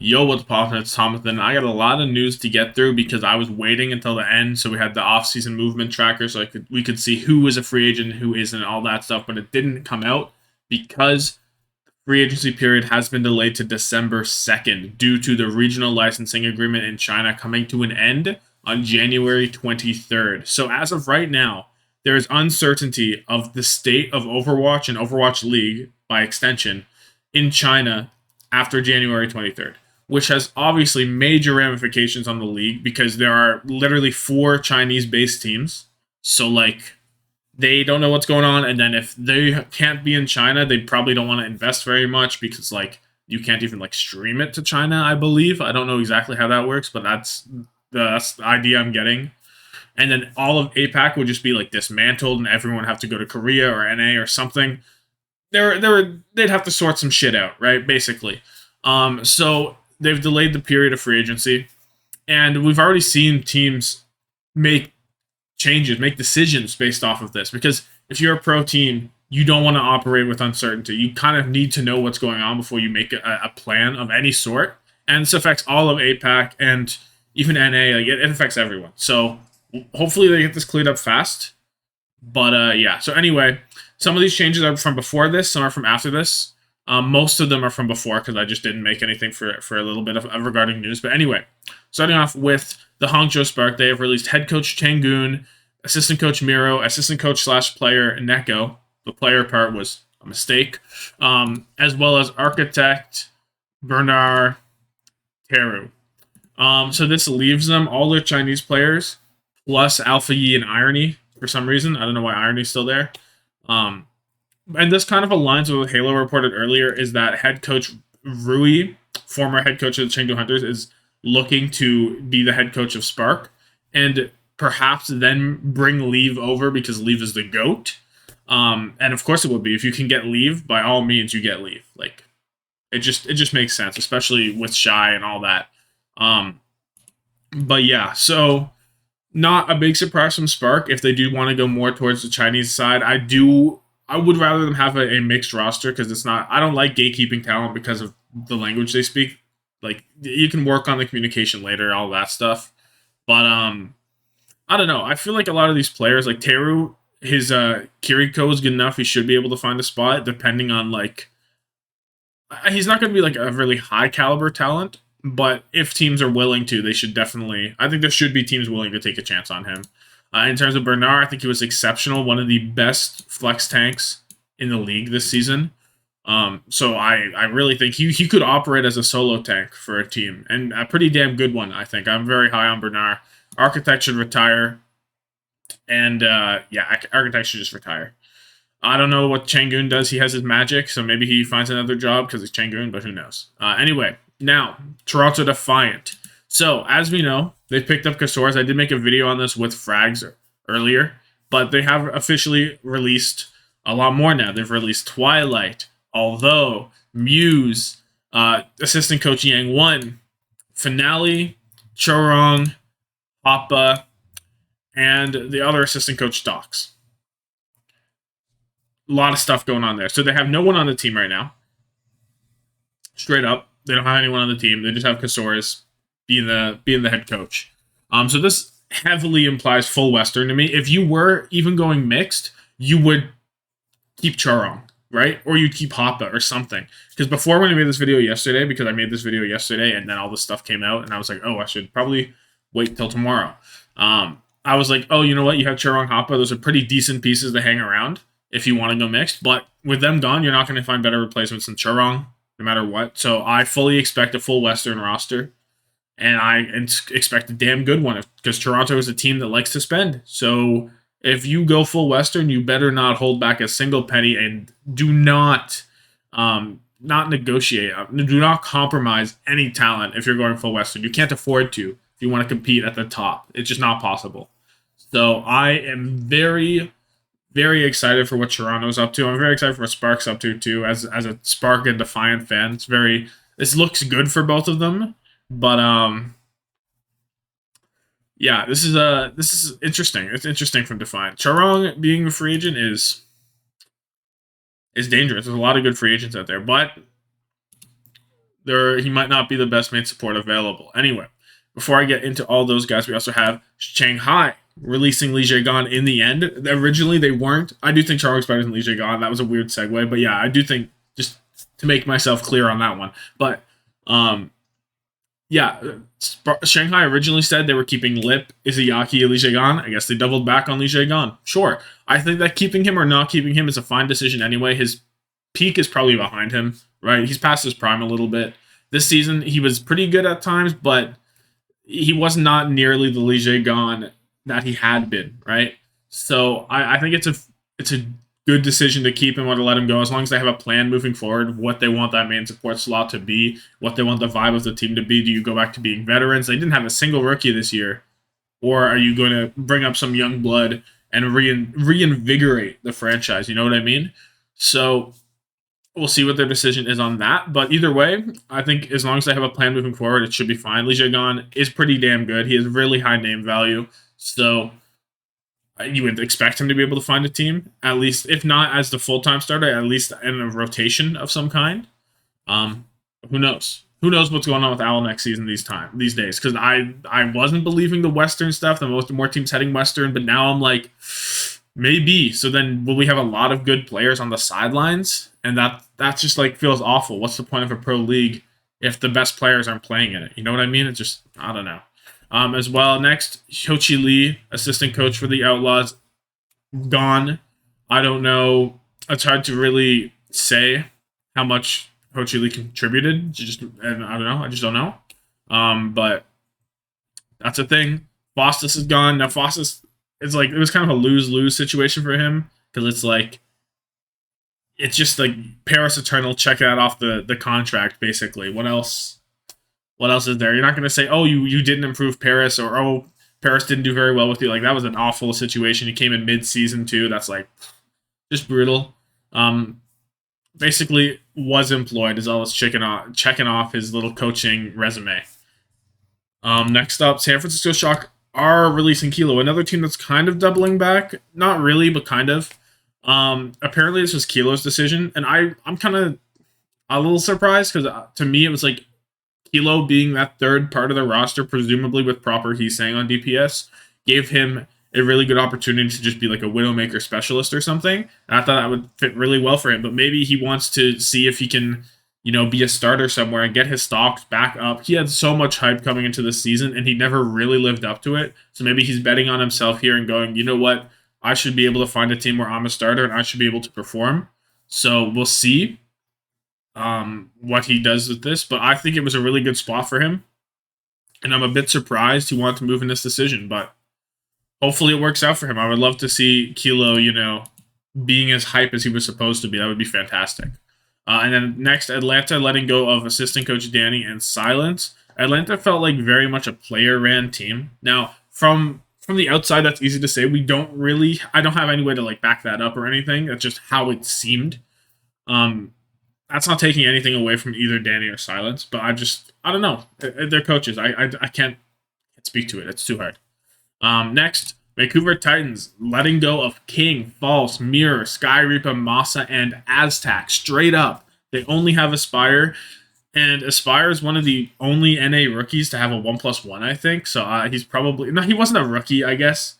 Yo, what's poppin'? It's Tommathan. I got a lot of news to get through because I was waiting until the end, so we had the off-season movement tracker, so we could see who was a free agent, who isn't, all that stuff. But it didn't come out because free agency period has been delayed to December 2nd due to the regional licensing agreement in China coming to an end on January 23rd. So as of right now, there is uncertainty of the state of Overwatch and Overwatch League by extension in China after January 23rd, which has obviously major ramifications on the league because there are literally four Chinese based teams. So, like, they don't know what's going on. And then if they can't be in China, they probably don't want to invest very much because, like, you can't even, like, stream it to China, I believe. I don't know exactly how that works, but that's the idea I'm getting. And then all of APAC would just be, like, dismantled and everyone would have to go to Korea or NA or something. They'd have to sort some shit out, right? Basically. So they've delayed the period of free agency, and we've already seen teams make changes, make decisions based off of this. Because if you're a pro team, you don't want to operate with uncertainty. You kind of need to know what's going on before you make a plan of any sort. And this affects all of APAC and even NA. Like it affects everyone. So hopefully they get this cleared up fast. But yeah. So anyway, some of these changes are from before this, some are from after this. Most of them are from before because I just didn't make anything for a little bit of regarding news. But anyway, starting off with the Hangzhou Spark, they have released head coach Changun, assistant coach Miro, assistant coach / player Neko. The player part was a mistake, as well as architect Bernard Teru. So this leaves them all their Chinese players plus Alpha Yi and Irony for some reason. I don't know why Irony's still there. And this kind of aligns with what Halo reported earlier, is that head coach Rui, former head coach of the Chengdu Hunters, is looking to be the head coach of Spark, and perhaps then bring Leave over because Leave is the GOAT. And of course it would be. If you can get Leave, by all means you get Leave. Like it just makes sense, especially with Shy and all that. But yeah, so not a big surprise from Spark if they do want to go more towards the Chinese side. I would rather them have a mixed roster because it's not. I don't like gatekeeping talent because of the language they speak. Like you can work on the communication later, all that stuff. But I don't know. I feel like a lot of these players, like Teru, his Kiriko is good enough. He should be able to find a spot, depending on like. He's not going to be like a really high caliber talent, but if teams are willing to, they should definitely. I think there should be teams willing to take a chance on him. In terms of Bernard, I think he was exceptional. One of the best flex tanks in the league this season. So I really think he could operate as a solo tank for a team, and a pretty damn good one, I think. I'm very high on Bernard. Architect should retire, and yeah, Architect should just retire. I don't know what Changun does. He has his magic, so maybe he finds another job because he's Changun, but who knows? Anyway, now, Toronto Defiant. So, as we know, they picked up Castores. I did make a video on this with Frags earlier, but they have officially released a lot more now. They've released Twilight, although Muse, assistant coach Yang 1, Finale, Chorong, Papa, and the other assistant coach Docs. A lot of stuff going on there. So they have no one on the team right now. Straight up, they don't have anyone on the team. They just have Castores being the head coach. So this heavily implies full Western to me. If you were even going mixed, you would keep Chorong, right? Or you'd keep Hoppa or something. Because before, when I made this video yesterday, because I made this video yesterday and then all this stuff came out, and I was like, oh, I should probably wait till tomorrow. I was like, oh, you know what? You have Chorong, Hoppa. Those are pretty decent pieces to hang around if you want to go mixed. But with them gone, you're not going to find better replacements than Chorong, no matter what. So I fully expect a full Western roster. And I expect a damn good one because Toronto is a team that likes to spend. So if you go full Western, you better not hold back a single penny, and do not negotiate. Do not compromise any talent if you're going full Western. You can't afford to if you want to compete at the top. It's just not possible. So I am very, very excited for what Toronto's up to. I'm very excited for what Spark's up to too. As a Spark and Defiant fan, this looks good for both of them. But yeah, this is interesting. It's interesting from Defiant. Chorong being a free agent is dangerous. There's a lot of good free agents out there, but he might not be the best main support available. Anyway, before I get into all those guys, we also have Shanghai releasing Li Jiagan in the end. Originally, they weren't. I do think Charlie's better than Li Jiagan. That was a weird segue, but yeah, I do think, just to make myself clear on that one. But yeah, Shanghai originally said they were keeping Lip, Izayaki, and Li Jiagan. I guess they doubled back on Li Jiagan. Sure. I think that keeping him or not keeping him is a fine decision anyway. His peak is probably behind him, right? He's past his prime a little bit. This season, he was pretty good at times, but he was not nearly the Li Jiagan that he had been, right? So I think it's a good decision to keep him or to let him go, as long as they have a plan moving forward, what they want that main support slot to be, what they want the vibe of the team to be. Do you go back to being veterans? They didn't have a single rookie this year. Or are you going to bring up some young blood and reinvigorate the franchise? You know what I mean? So we'll see what their decision is on that. But either way, I think as long as they have a plan moving forward, it should be fine. Li Jiagan is pretty damn good. He has really high name value. So you would expect him to be able to find a team, at least, if not as the full-time starter, at least in a rotation of some kind. Who knows? Who knows what's going on with Al next season these days? Because I wasn't believing the Western stuff, the more teams heading Western, but now I'm like, maybe. So then will we have a lot of good players on the sidelines? And that just like feels awful. What's the point of a pro league if the best players aren't playing in it? You know what I mean? It's just, I don't know. As well, next, Ho-Chi Lee, assistant coach for the Outlaws, gone. I don't know. It's hard to really say how much Ho-Chi Lee contributed. And I don't know. I just don't know. But that's a thing. Fostis is gone. Now, Fostis, it's like, it was kind of a lose-lose situation for him, because it's like, it's just like Paris Eternal, check that off the contract, basically. What else? What else is there? You're not going to say, oh, you didn't improve Paris, or, oh, Paris didn't do very well with you. Like, that was an awful situation. He came in mid-season, too. That's, like, just brutal. Basically, was employed is all it's checking off his little coaching resume. Next up, San Francisco Shock are releasing Kilo, another team that's kind of doubling back. Not really, but kind of. Apparently, this was Kilo's decision, and I'm kind of a little surprised, because to me, it was like, Kilo being that third part of the roster, presumably with proper Heesang on DPS, gave him a really good opportunity to just be like a Widowmaker specialist or something. And I thought that would fit really well for him. But maybe he wants to see if he can, be a starter somewhere and get his stocks back up. He had so much hype coming into this season, and he never really lived up to it. So maybe he's betting on himself here and going, you know what? I should be able to find a team where I'm a starter and I should be able to perform. So we'll see what he does with this, but I think it was a really good spot for him, and I'm a bit surprised he wanted to move in this decision, but hopefully it works out for him. I would love to see Kilo, being as hype as he was supposed to be. That would be fantastic. And then next, Atlanta letting go of assistant coach Danny and Silence. Atlanta felt like very much a player-ran team. Now, from the outside, that's easy to say. I don't have any way to like back that up or anything. That's just how it seemed. That's not taking anything away from either Danny or Silence, but I don't know. They're coaches. I can't speak to it. It's too hard. Next, Vancouver Titans letting go of King, False, Mirror, Sky Reaper, Masa, and Aztac. Straight up. They only have Aspire, and Aspire is one of the only NA rookies to have a 1+1, I think. So he's probably... No, he wasn't a rookie, I guess.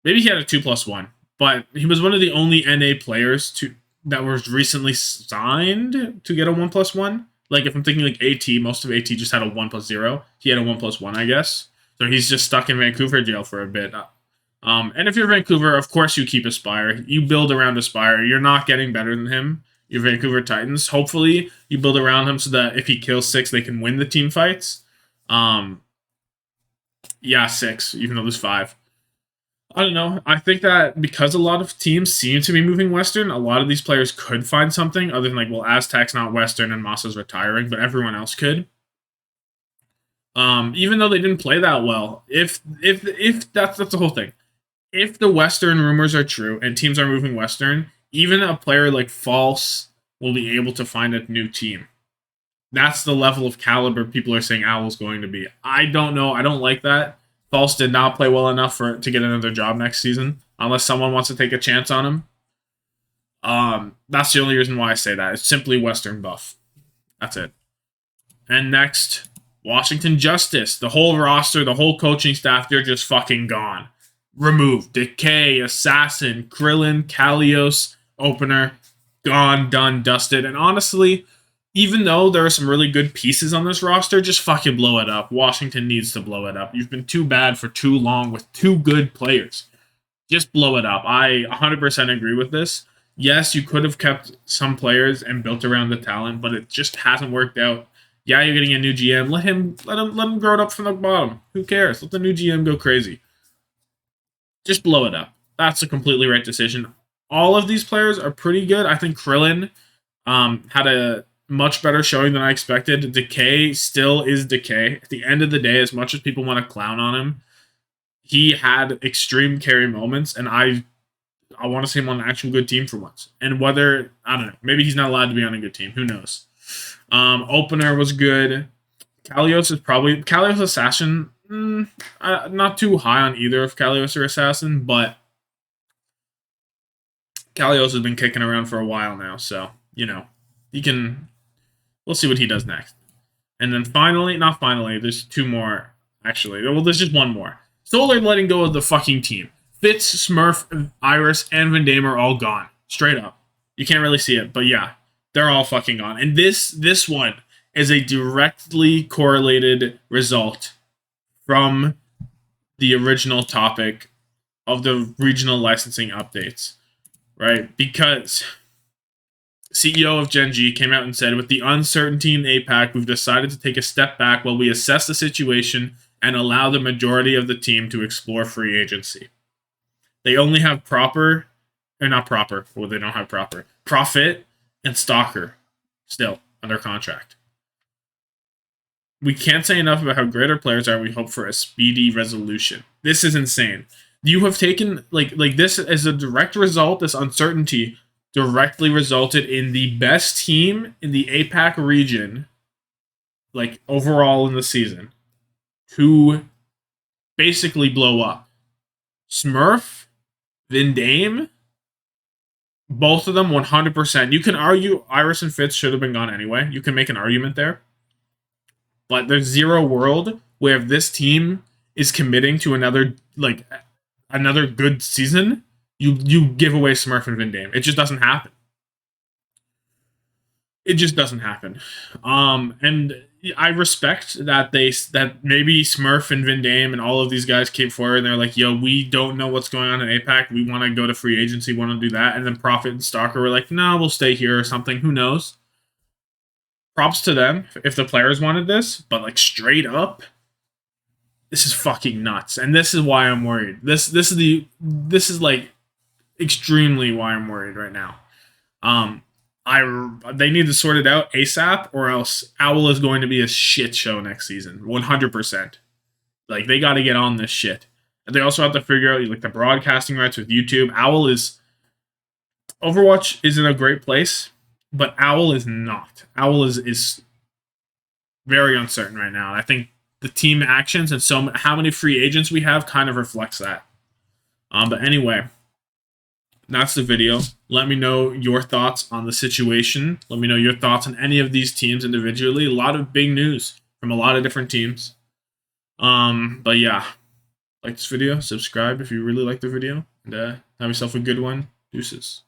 Maybe he had a 2+1, but he was one of the only NA players that was recently signed to get a 1+1. Like, if I'm thinking like AT, most of AT just had a 1+0. He had a 1+1, I guess. So he's just stuck in Vancouver jail for a bit. And if you're Vancouver, of course you keep Aspire. You build around Aspire. You're not getting better than him. You're Vancouver Titans. Hopefully you build around him so that if he kills 6, they can win the team fights. Yeah, 6. You can lose 5. I don't know. I think that because a lot of teams seem to be moving Western, a lot of these players could find something other than like, well, Aztec's not Western and Masa's retiring, but everyone else could. Even though they didn't play that well, if that's the whole thing. If the Western rumors are true and teams are moving Western, even a player like False will be able to find a new team. That's the level of caliber people are saying Owl's going to be. I don't know. I don't like that. False did not play well enough to get another job next season, unless someone wants to take a chance on him. That's the only reason why I say that. It's simply Western buff. That's it. And next, Washington Justice. The whole roster, the whole coaching staff, they're just fucking gone. Removed. Decay, Assassin, Krillin, Kalios, Opener, gone, done, dusted. And honestly, even though there are some really good pieces on this roster, just fucking blow it up. Washington needs to blow it up. You've been too bad for too long with two good players. Just blow it up. I 100% agree with this. Yes, you could have kept some players and built around the talent, but it just hasn't worked out. Yeah, you're getting a new GM. Let him grow it up from the bottom. Who cares? Let the new GM go crazy. Just blow it up. That's a completely right decision. All of these players are pretty good. I think Krillin had a much better showing than I expected. Decay still is Decay. At the end of the day, as much as people want to clown on him, he had extreme carry moments, and I want to see him on an actual good team for once. And whether, I don't know, maybe he's not allowed to be on a good team. Who knows? Opener was good. Kalios is probably Kalios Assassin. Not too high on either of Kalios or Assassin, but Kalios has been kicking around for a while now, so he can. We'll see what he does next. And then not finally, there's two more actually. Well, there's just one more. Solar letting go of the fucking team. Fitz, Smurf, Iris, and Vandame are all gone. Straight up. You can't really see it, but yeah, they're all fucking gone. And this one is a directly correlated result from the original topic of the regional licensing updates, right? Because CEO of Gen G came out and said, with the uncertainty in APAC, we've decided to take a step back while we assess the situation and allow the majority of the team to explore free agency. They only have Profit and Stalker still under contract. We can't say enough about how great our players are. We hope for a speedy resolution. This is insane. You have taken, like this as a direct result, this uncertainty directly resulted in the best team in the APAC region, like overall in the season, to basically blow up. SMURF, Vandame, both of them 100%. You can argue Iris and Fitz should have been gone anyway. You can make an argument there. But there's zero world where if this team is committing to another good season, you give away Smurf and Vandame. It just doesn't happen. It just doesn't happen. And I respect that maybe Smurf and Vandame and all of these guys came forward and they're like, yo, we don't know what's going on in APAC. We want to go to free agency, want to do that. And then Profit and Stalker were like, no, we'll stay here or something. Who knows? Props to them if the players wanted this, but like straight up, this is fucking nuts. And this is why I'm worried. This is like extremely why I'm worried right now. They need to sort it out ASAP, or else Owl is going to be a shit show next season, 100%. Like they got to get on this shit, and they also have to figure out like the broadcasting rights with YouTube. Overwatch is in a great place, but Owl is not. Owl is very uncertain right now. And I think the team actions and how many free agents we have kind of reflects that. But anyway, that's the video. Let me know your thoughts on the situation. Let me know your thoughts on any of these teams individually. A lot of big news from a lot of different teams. But yeah, like this video, subscribe if you really like the video, and have yourself a good one. Deuces.